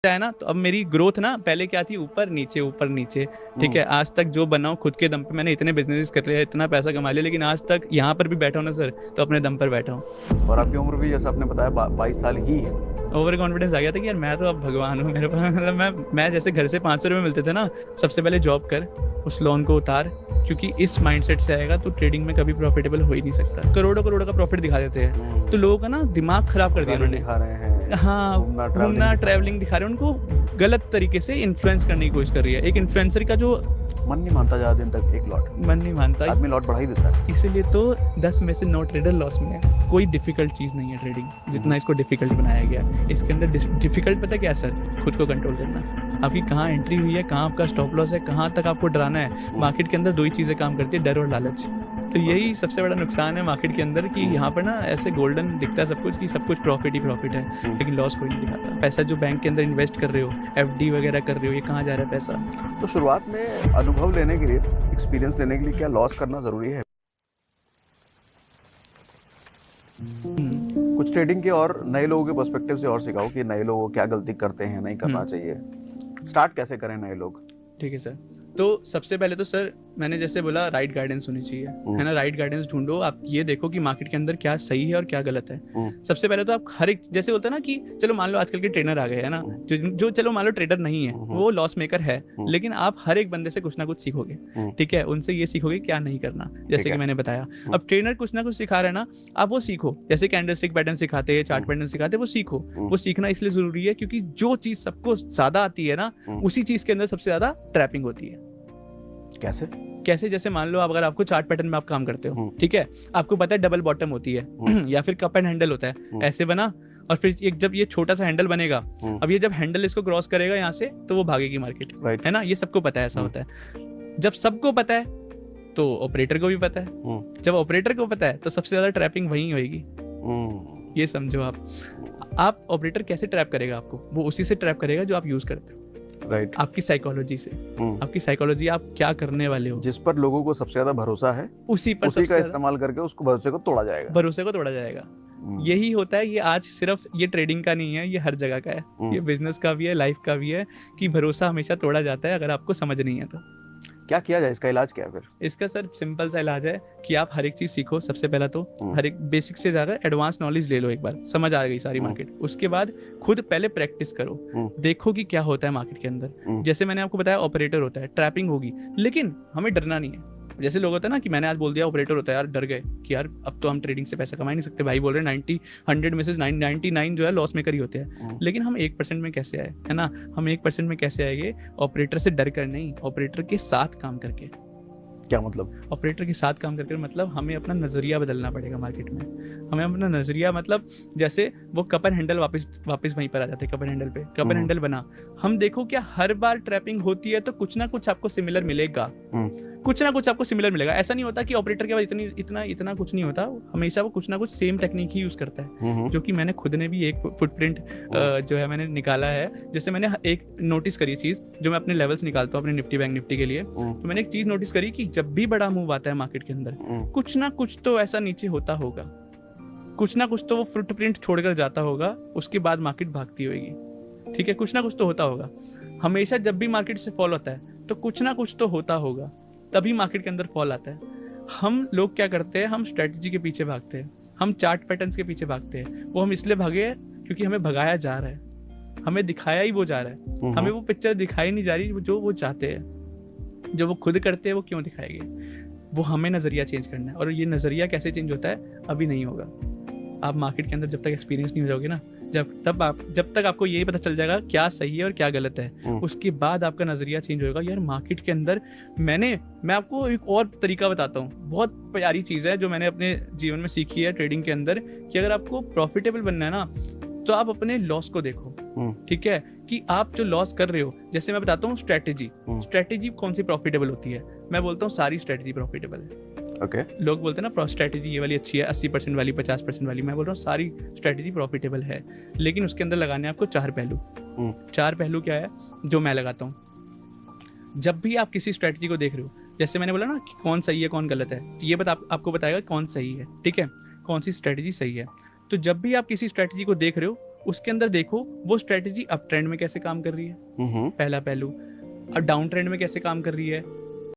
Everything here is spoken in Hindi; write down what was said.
है ना, तो अब मेरी ग्रोथ ना पहले क्या थी, ऊपर नीचे, ठीक है। आज तक जो बनाऊं खुद के दम पे, मैंने इतने बिजनेस कर रहे हैं, इतना पैसा कमा लिया, लेकिन आज तक यहाँ पर भी बैठा हूँ ना सर, तो अपने दम पर बैठा हूँ। और आपकी उम्र भी जैसा आपने बताया 22 साल ही है। ओवर कॉन्फिडेंस आ गया था कि यार मैं तो अब भगवान हूँ मेरे पास। मतलब मैं जैसे घर से 500 रुपये मिलते थे ना, सबसे पहले जॉब कर, उस लोन को उतार, क्योंकि इस माइंडसेट से आएगा तो ट्रेडिंग में कभी प्रॉफिटेबल हो ही नहीं सकता। करोड़ों करोड़ों का प्रॉफिट दिखा देते हैं, तो लोगों का ना दिमाग खराब कर दिया गाड़ी उन्होंने। दिखा रहे हैं, हाँ, घूमना घूमना ट्रैवलिंग ट्रैवलिंग दिखा रहे हैं, उनको गलत तरीके से इन्फ्लुएंस करने की कोशिश कर रही है। एक इन्फ्लुएंसर का जो मन नहीं मानता ज्यादा दिन तक एक लॉट, मन नहीं मानता, आदमी लॉट बढ़ा ही देता है। इसीलिए तो 10 में से 9 ट्रेडर लॉस में है। कोई डिफिकल्ट चीज़ नहीं है ट्रेडिंग, जितना इसको डिफिकल्ट बनाया गया है। इसके अंदर डिफिकल्ट पता क्या है सर, खुद को कंट्रोल करना। आपकी कहाँ एंट्री हुई है, कहाँ आपका स्टॉप लॉस है, कहाँ तक आपको डराना है। मार्केट के अंदर दो ही चीज़ें काम करती है, डर और लालच। तो यही सबसे बड़ा नुकसान है मार्केट के अंदर, कि यहाँ पर ना ऐसे गोल्डन दिखता है सब कुछ, कि सब कुछ प्रॉफिट ही प्रॉफिट है, लेकिन लॉस कोई नहीं दिखाता। पैसा जो बैंक के अंदर इन्वेस्ट कर रहे हो, एफडी वगैरह कर रहे हो, ये कहाँ जा रहा है पैसा। तो शुरुआत में अनुभव लेने के लिए, एक्सपीरियंस लेने के लिए क्या लॉस करना जरूरी है? कुछ ट्रेडिंग के और नए लोगों के पर्सपेक्टिव से और सिखाओ कि नए लोग क्या गलती करते हैं, नहीं करना चाहिए, स्टार्ट कैसे करें नए लोग। ठीक है सर। तो सबसे पहले तो सर मैंने जैसे बोला, राइट गाइडेंस होनी चाहिए, है ना। राइट गाइडेंस ढूंढो, आप ये देखो कि मार्केट के अंदर क्या सही है और क्या गलत है। सबसे पहले तो आप हर एक, जैसे होता है ना कि चलो मान लो आजकल के ट्रेनर आ गए हैं ना, जो चलो मान लो ट्रेडर नहीं है, वो लॉस मेकर है, लेकिन आप हर एक बंदे से कुछ ना कुछ सीखोगे, ठीक है। उनसे ये सीखोगे क्या नहीं करना, जैसे कि मैंने बताया। अब ट्रेनर कुछ ना कुछ सिखा रहे हैं ना, आप वो सीखो। जैसे कैंडलस्टिक पैटर्न सिखाते हैं, चार्ट पैटर्न सिखाते हैं, वो सीखो। वो सीखना इसलिए जरूरी है क्योंकि जो चीज सबको ज्यादा आती है ना, उसी चीज के अंदर सबसे ज्यादा ट्रैपिंग होती है। कैसे जैसे मान लो अगर आपको चार्ट पैटर्न में आप काम करते हो, ठीक है, आपको पता है डबल बॉटम होती है या फिर कप एंड हैंडल होता है, ऐसे बना, और फिर एक जब ये छोटा सा हैंडल बनेगा, अब ये जब हैंडल इसको क्रॉस करेगा यहाँ से, तो वो भागेगी मार्केट, है ना। ये सबको पता है, ऐसा होता है। जब सबको पता है तो ऑपरेटर को भी पता है। जब ऑपरेटर को पता है तो सबसे ज्यादा ट्रैपिंग वहीं होगी। ये समझो आप ऑपरेटर कैसे ट्रैप करेगा आपको, वो उसी से ट्रैप करेगा जो आप यूज करते हो, राइट। आपकी साइकोलॉजी से। आपकी साइकोलॉजी, आप क्या करने वाले हो, जिस पर लोगों को सबसे ज्यादा भरोसा है, उसी का इस्तेमाल करके उसको भरोसे को तोड़ा जाएगा। यही होता है। ये आज सिर्फ ये ट्रेडिंग का नहीं है, ये हर जगह का है, ये बिजनेस का भी है, लाइफ का भी है, कि भरोसा हमेशा तोड़ा जाता है अगर आपको समझ नहीं है तो। क्या किया जाए, इसका इलाज क्या है फिर? इसका सर सिंपल सा इलाज है कि आप हर एक चीज सीखो। सबसे पहला तो हर एक बेसिक से जाकर एडवांस नॉलेज ले लो, एक बार समझ आ गई सारी मार्केट, उसके बाद खुद पहले प्रैक्टिस करो, देखो कि क्या होता है मार्केट के अंदर। जैसे मैंने आपको बताया ऑपरेटर होता है, ट्रैपिंग होगी, लेकिन हमें डरना नहीं है। जैसे लोग होता है ना कि मैंने आज बोल दिया ऑपरेटर होता है, यार डर गए कि यार अब तो हम ट्रेडिंग से पैसा कमा ही नहीं सकते, भाई बोल रहे 100 में से 99 जो है लॉस मेकर ही होते हैं। लेकिन हम 1% में कैसे आए, है ना। हम 1% में कैसे आएंगे? ऑपरेटर से डर कर नहीं, ऑपरेटर के साथ काम करके। क्या मतलब? ऑपरेटर के साथ काम करके मतलब हमें अपना नजरिया बदलना पड़ेगा मार्केट में। हमें अपना नजरिया, मतलब जैसे वो कप एंड हैंडल वापस वहीं पर आ जाते हैं। कप एंड हैंडल पे कप एंड हैंडल बना, हम देखो क्या हर बार ट्रैपिंग होती है तो कुछ ना कुछ आपको सिमिलर मिलेगा, कुछ ना कुछ आपको सिमिलर मिलेगा। ऐसा नहीं होता कि ऑपरेटर के पास इतना कुछ नहीं होता, हमेशा वो कुछ ना कुछ सेम टेक्निक ही यूज करता है, जो कि मैंने खुद ने भी एक फुटप्रिंट जो है मैंने निकाला है। जैसे मैंने एक नोटिस करी चीज, जो मैं अपने लेवल्स निकालता हूँ अपने निफ्टी बैंक निफ्टी के लिए, तो मैंने एक चीज नोटिस करी कि जब भी बड़ा मूव आता है मार्केट के अंदर, कुछ ना कुछ तो ऐसा नीचे होता होगा, कुछ ना कुछ तो वो फुटप्रिंट छोड़कर जाता होगा, उसके बाद मार्केट भागती होगी, ठीक है। कुछ ना कुछ तो होता होगा हमेशा। जब भी मार्केट से फॉल होता है तो कुछ ना कुछ तो होता होगा, तभी मार्केट के अंदर फॉल आता है। हम लोग क्या करते हैं, हम स्ट्रेटजी के पीछे भागते हैं, हम चार्ट पैटर्न्स के पीछे भागते हैं। वो हम इसलिए भागे क्योंकि हमें भगाया जा रहा है, हमें दिखाया ही वो जा रहा है, हमें वो पिक्चर दिखाई नहीं जा रही जो वो चाहते हैं। जो वो खुद करते हैं वो क्यों दिखाएंगे? वो हमें नजरिया चेंज करना है, और ये नजरिया कैसे चेंज होता है अभी नहीं होगा। आप मार्केट के अंदर जब तक एक्सपीरियंस नहीं हो जाओगे ना, जब तक आपको यही पता चल जाएगा क्या सही है और क्या गलत है, उसके बाद आपका नजरिया चेंज होगा। यार मार्केट के अंदर मैं आपको एक और तरीका बताता हूँ, बहुत प्यारी चीज है जो मैंने अपने जीवन में सीखी है ट्रेडिंग के अंदर, कि अगर आपको प्रॉफिटेबल बनना है ना, तो आप अपने लॉस को देखो, ठीक है, कि आप जो लॉस कर रहे हो। जैसे मैं बताता हूँ स्ट्रेटेजी कौन सी प्रॉफिटेबल होती है, मैं बोलता हूँ सारी स्ट्रेटेजी प्रॉफिटेबल है। लोग बोलते हैं ना स्ट्रेटेजी ये वाली अच्छी है, 80% वाली, 50% वाली, मैं बोल रहा हूँ सारी स्ट्रेटेजी प्रॉफिटेबल है, लेकिन उसके अंदर लगाने आपको 4 पहलू। 4 पहलू क्या है जो मैं लगाता हूँ? जब भी आप किसी स्ट्रेटेजी को देख रहे हो, जैसे मैंने बोला ना कि कौन सही है कौन गलत है, तो ये आपको बताएगा कौन सही है, ठीक है, कौन सी स्ट्रेटेजी सही है। तो जब भी आप किसी स्ट्रेटेजी को देख रहे हो, उसके अंदर देखो वो स्ट्रेटेजी अप ट्रेंड में कैसे काम कर रही है, पहला पहलू, और डाउन ट्रेंड में कैसे काम कर रही है,